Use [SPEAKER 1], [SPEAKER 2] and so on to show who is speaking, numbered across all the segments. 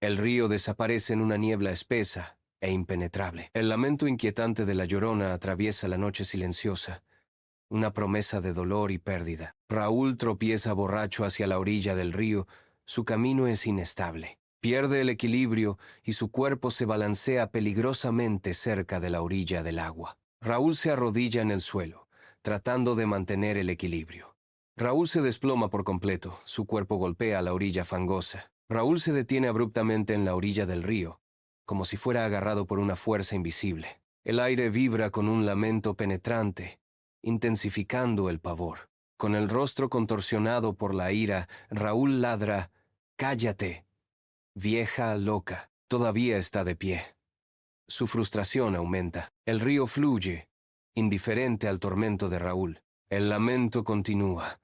[SPEAKER 1] El río desaparece en una niebla espesa e impenetrable. El lamento inquietante de la Llorona atraviesa la noche silenciosa, una promesa de dolor y pérdida. Raúl tropieza borracho hacia la orilla del río. Su camino es inestable. Pierde el equilibrio y su cuerpo se balancea peligrosamente cerca de la orilla del agua. Raúl se arrodilla en el suelo, tratando de mantener el equilibrio. Raúl se desploma por completo. Su cuerpo golpea la orilla fangosa. Raúl se detiene abruptamente en la orilla del río, como si fuera agarrado por una fuerza invisible. El aire vibra con un lamento penetrante, intensificando el pavor. Con el rostro contorsionado por la ira, Raúl ladra: «¡Cállate! Vieja loca». Todavía está de pie. Su frustración aumenta. El río fluye, indiferente al tormento de Raúl. El lamento continúa.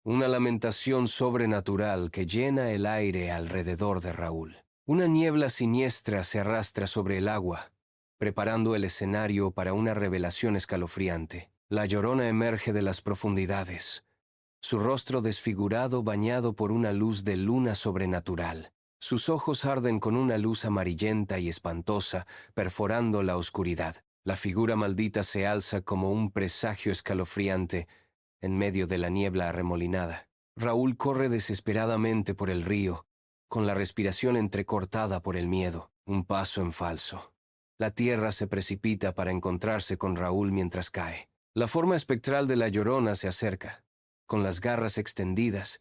[SPEAKER 1] Una lamentación sobrenatural que llena el aire alrededor de Raúl. Una niebla siniestra se arrastra sobre el agua, preparando el escenario para una revelación escalofriante. La Llorona emerge de las profundidades, su rostro desfigurado bañado por una luz de luna sobrenatural. Sus ojos arden con una luz amarillenta y espantosa, perforando la oscuridad. La figura maldita se alza como un presagio escalofriante en medio de la niebla arremolinada. Raúl corre desesperadamente por el río, con la respiración entrecortada por el miedo. Un paso en falso. La tierra se precipita para encontrarse con Raúl mientras cae. La forma espectral de la Llorona se acerca, con las garras extendidas,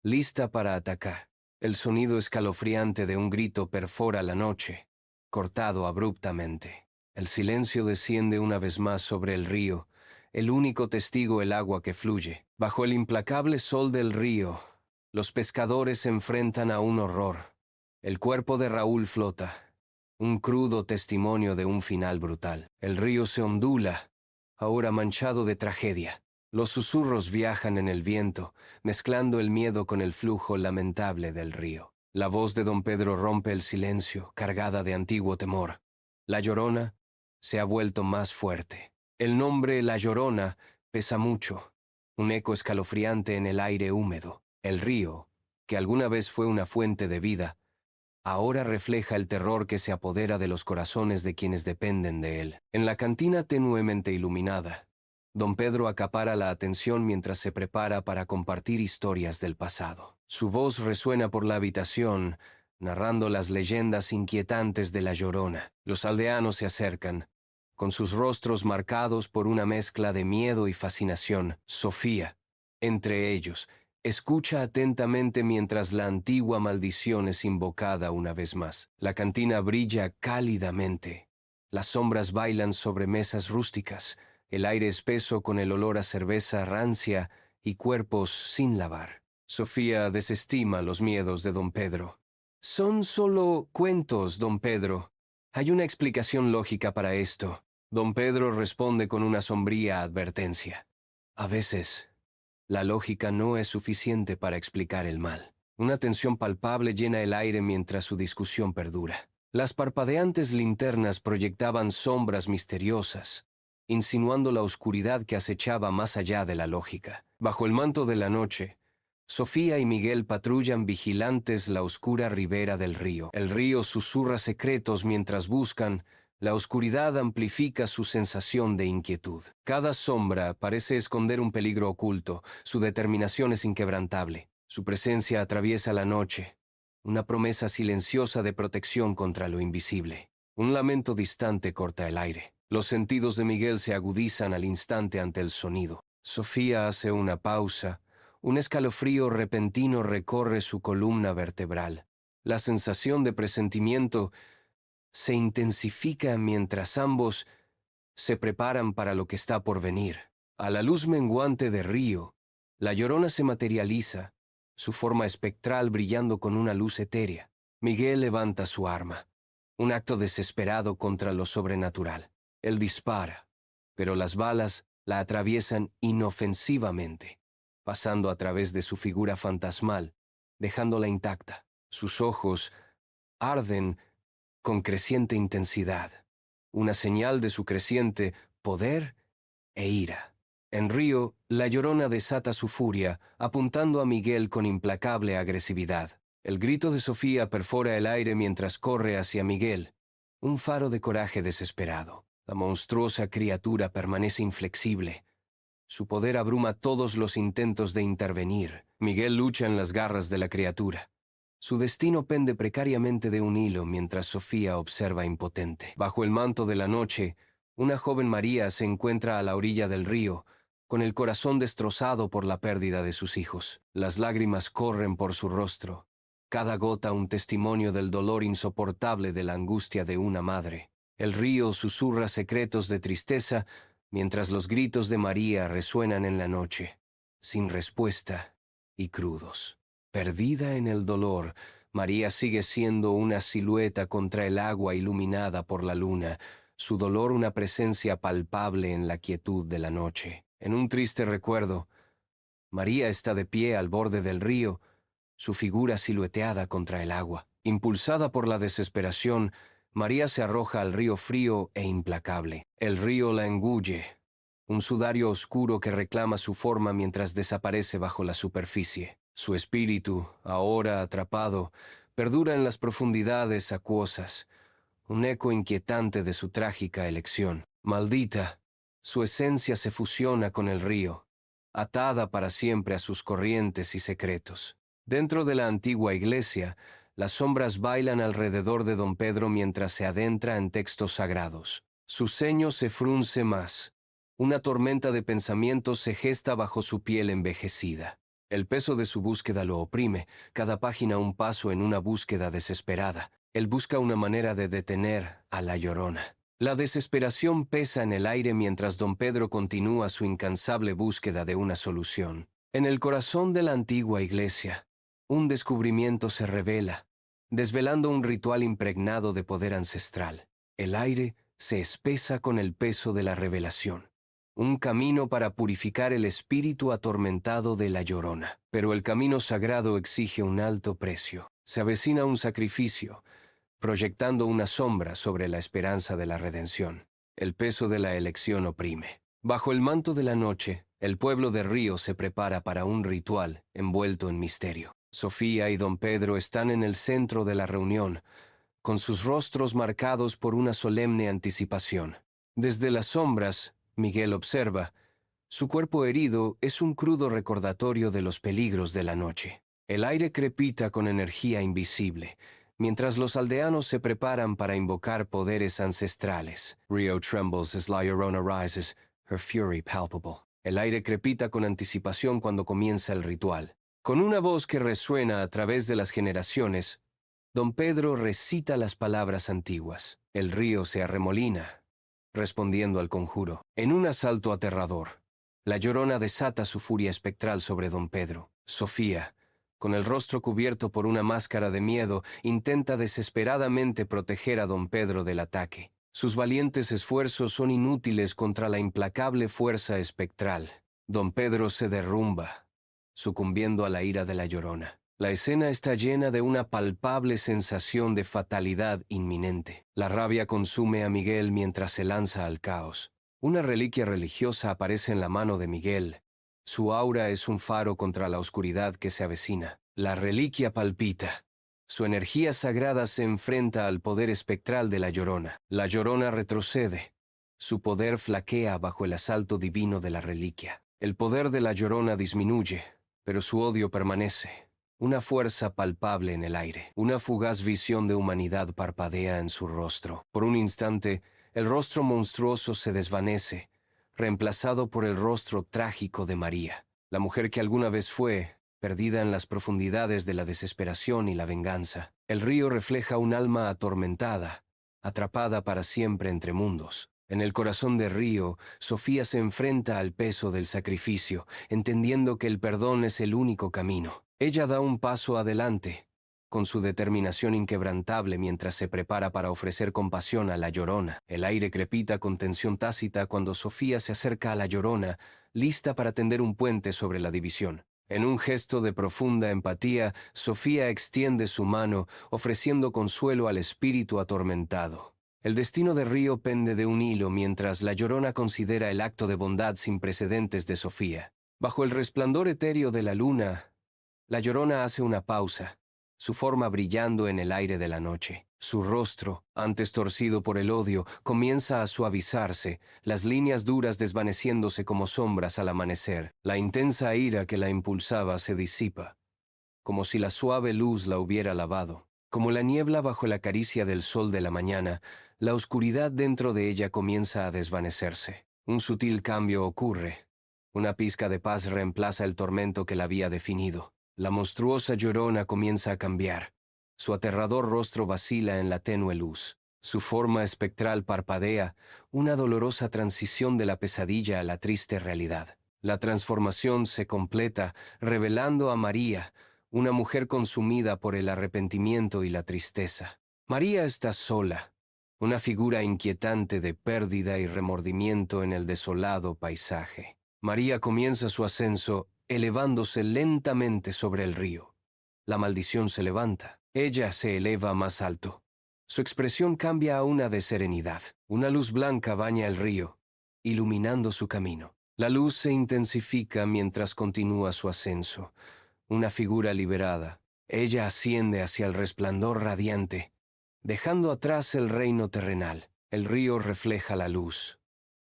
[SPEAKER 1] lista para atacar. El sonido escalofriante de un grito perfora la noche, cortado abruptamente. El silencio desciende una vez más sobre el río, el único testigo el agua que fluye. Bajo el implacable sol del río, los pescadores se enfrentan a un horror. El cuerpo de Raúl flota, un crudo testimonio de un final brutal. El río se ondula, ahora manchado de tragedia. Los susurros viajan en el viento, mezclando el miedo con el flujo lamentable del río. La voz de don Pedro rompe el silencio, cargada de antiguo temor. La Llorona se ha vuelto más fuerte. El nombre La Llorona pesa mucho, un eco escalofriante en el aire húmedo. El río, que alguna vez fue una fuente de vida, ahora refleja el terror que se apodera de los corazones de quienes dependen de él. En la cantina tenuemente iluminada, don Pedro acapara la atención mientras se prepara para compartir historias del pasado. Su voz resuena por la habitación, narrando las leyendas inquietantes de la Llorona. Los aldeanos se acercan, con sus rostros marcados por una mezcla de miedo y fascinación. Sofía, entre ellos, escucha atentamente mientras la antigua maldición es invocada una vez más. La cantina brilla cálidamente. Las sombras bailan sobre mesas rústicas, el aire espeso con el olor a cerveza rancia y cuerpos sin lavar. Sofía desestima los miedos de don Pedro. «Son solo cuentos, don Pedro. Hay una explicación lógica para esto». Don Pedro responde con una sombría advertencia. «A veces, la lógica no es suficiente para explicar el mal». Una tensión palpable llena el aire mientras su discusión perdura. Las parpadeantes linternas proyectaban sombras misteriosas, insinuando la oscuridad que acechaba más allá de la lógica. Bajo el manto de la noche, Sofía y Miguel patrullan vigilantes la oscura ribera del río. El río susurra secretos mientras buscan. La oscuridad amplifica su sensación de inquietud. Cada sombra parece esconder un peligro oculto. Su determinación es inquebrantable. Su presencia atraviesa la noche, una promesa silenciosa de protección contra lo invisible. Un lamento distante corta el aire. Los sentidos de Miguel se agudizan al instante ante el sonido. Sofía hace una pausa. Un escalofrío repentino recorre su columna vertebral. La sensación de presentimiento se intensifica mientras ambos se preparan para lo que está por venir. A la luz menguante de río, la Llorona se materializa, su forma espectral brillando con una luz etérea. Miguel levanta su arma, un acto desesperado contra lo sobrenatural. Él dispara, pero las balas la atraviesan inofensivamente, pasando a través de su figura fantasmal, dejándola intacta. Sus ojos arden con creciente intensidad, una señal de su creciente poder e ira. En Río, la Llorona desata su furia, apuntando a Miguel con implacable agresividad. El grito de Sofía perfora el aire mientras corre hacia Miguel, un faro de coraje desesperado. La monstruosa criatura permanece inflexible. Su poder abruma todos los intentos de intervenir. Miguel lucha en las garras de la criatura. Su destino pende precariamente de un hilo mientras Sofía observa impotente. Bajo el manto de la noche, una joven María se encuentra a la orilla del río, con el corazón destrozado por la pérdida de sus hijos. Las lágrimas corren por su rostro, cada gota un testimonio del dolor insoportable de la angustia de una madre. El río susurra secretos de tristeza, mientras los gritos de María resuenan en la noche, sin respuesta y crudos. Perdida en el dolor, María sigue siendo una silueta contra el agua iluminada por la luna, su dolor una presencia palpable en la quietud de la noche. En un triste recuerdo, María está de pie al borde del río, su figura silueteada contra el agua. Impulsada por la desesperación, María se arroja al río frío e implacable. El río la engulle, un sudario oscuro que reclama su forma mientras desaparece bajo la superficie. Su espíritu, ahora atrapado, perdura en las profundidades acuosas, un eco inquietante de su trágica elección. Maldita, su esencia se fusiona con el río, atada para siempre a sus corrientes y secretos. Dentro de la antigua iglesia, las sombras bailan alrededor de don Pedro mientras se adentra en textos sagrados. Su ceño se frunce más. Una tormenta de pensamientos se gesta bajo su piel envejecida. El peso de su búsqueda lo oprime, cada página un paso en una búsqueda desesperada. Él busca una manera de detener a la Llorona. La desesperación pesa en el aire mientras don Pedro continúa su incansable búsqueda de una solución. En el corazón de la antigua iglesia, un descubrimiento se revela, desvelando un ritual impregnado de poder ancestral. El aire se espesa con el peso de la revelación. Un camino para purificar el espíritu atormentado de la Llorona. Pero el camino sagrado exige un alto precio. Se avecina un sacrificio, proyectando una sombra sobre la esperanza de la redención. El peso de la elección oprime. Bajo el manto de la noche, el pueblo de Río se prepara para un ritual envuelto en misterio. Sofía y don Pedro están en el centro de la reunión, con sus rostros marcados por una solemne anticipación. Desde las sombras, Miguel observa, su cuerpo herido es un crudo recordatorio de los peligros de la noche. El aire crepita con energía invisible, mientras los aldeanos se preparan para invocar poderes ancestrales. Rio trembles as La Llorona rises, her fury palpable. El aire crepita con anticipación cuando comienza el ritual. Con una voz que resuena a través de las generaciones, don Pedro recita las palabras antiguas. El río se arremolina, respondiendo al conjuro. En un asalto aterrador, la Llorona desata su furia espectral sobre don Pedro. Sofía, con el rostro cubierto por una máscara de miedo, intenta desesperadamente proteger a don Pedro del ataque. Sus valientes esfuerzos son inútiles contra la implacable fuerza espectral. Don Pedro se derrumba, sucumbiendo a la ira de la Llorona. La escena está llena de una palpable sensación de fatalidad inminente. La rabia consume a Miguel mientras se lanza al caos. Una reliquia religiosa aparece en la mano de Miguel. Su aura es un faro contra la oscuridad que se avecina. La reliquia palpita. Su energía sagrada se enfrenta al poder espectral de la Llorona. La Llorona retrocede. Su poder flaquea bajo el asalto divino de la reliquia. El poder de la Llorona disminuye, pero su odio permanece. Una fuerza palpable en el aire. Una fugaz visión de humanidad parpadea en su rostro. Por un instante, el rostro monstruoso se desvanece, reemplazado por el rostro trágico de María, la mujer que alguna vez fue, perdida en las profundidades de la desesperación y la venganza. El río refleja un alma atormentada, atrapada para siempre entre mundos. En el corazón del río, Sofía se enfrenta al peso del sacrificio, entendiendo que el perdón es el único camino. Ella da un paso adelante, con su determinación inquebrantable mientras se prepara para ofrecer compasión a la Llorona. El aire crepita con tensión tácita cuando Sofía se acerca a la Llorona, lista para tender un puente sobre la división. En un gesto de profunda empatía, Sofía extiende su mano, ofreciendo consuelo al espíritu atormentado. El destino de Río pende de un hilo mientras la Llorona considera el acto de bondad sin precedentes de Sofía. Bajo el resplandor etéreo de la luna, la Llorona hace una pausa, su forma brillando en el aire de la noche. Su rostro, antes torcido por el odio, comienza a suavizarse, las líneas duras desvaneciéndose como sombras al amanecer. La intensa ira que la impulsaba se disipa, como si la suave luz la hubiera lavado. Como la niebla bajo la caricia del sol de la mañana, la oscuridad dentro de ella comienza a desvanecerse. Un sutil cambio ocurre. Una pizca de paz reemplaza el tormento que la había definido. La monstruosa Llorona comienza a cambiar. Su aterrador rostro vacila en la tenue luz. Su forma espectral parpadea, una dolorosa transición de la pesadilla a la triste realidad. La transformación se completa, revelando a María, una mujer consumida por el arrepentimiento y la tristeza. María está sola, una figura inquietante de pérdida y remordimiento en el desolado paisaje. María comienza su ascenso elevándose lentamente sobre el río. La maldición se levanta. Ella se eleva más alto. Su expresión cambia a una de serenidad. Una luz blanca baña el río, iluminando su camino. La luz se intensifica mientras continúa su ascenso. Una figura liberada. Ella asciende hacia el resplandor radiante, dejando atrás el reino terrenal. El río refleja la luz,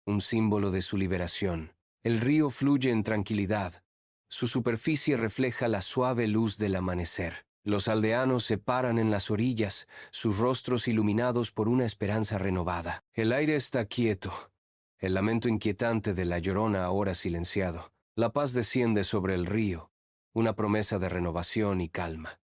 [SPEAKER 1] un símbolo de su liberación. El río fluye en tranquilidad. Su superficie refleja la suave luz del amanecer. Los aldeanos se paran en las orillas, sus rostros iluminados por una esperanza renovada. El aire está quieto, el lamento inquietante de la Llorona ahora silenciado. La paz desciende sobre el río, una promesa de renovación y calma.